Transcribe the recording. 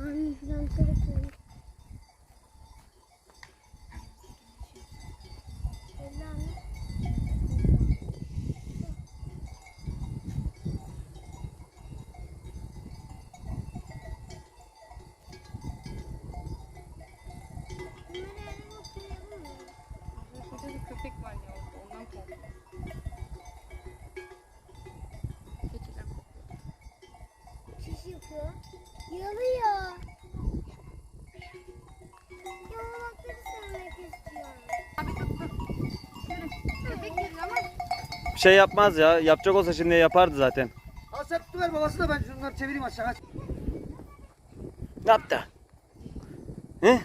Anne şuradan kırık. Burada bir köpek var ya orada, ondan korkuyorum. Keçiler kokuyor. Şiş yapıyor. Yalıyor. Yamalakları sevmek istiyorum. Abi tuttu. Yürü. Köpek geliyor ama. Bir şey yapmaz ya. Yapacak olsa şimdi yapardı zaten. Al sen tutuver babası da ben şunları çevireyim aşağı. Ne yaptı? He?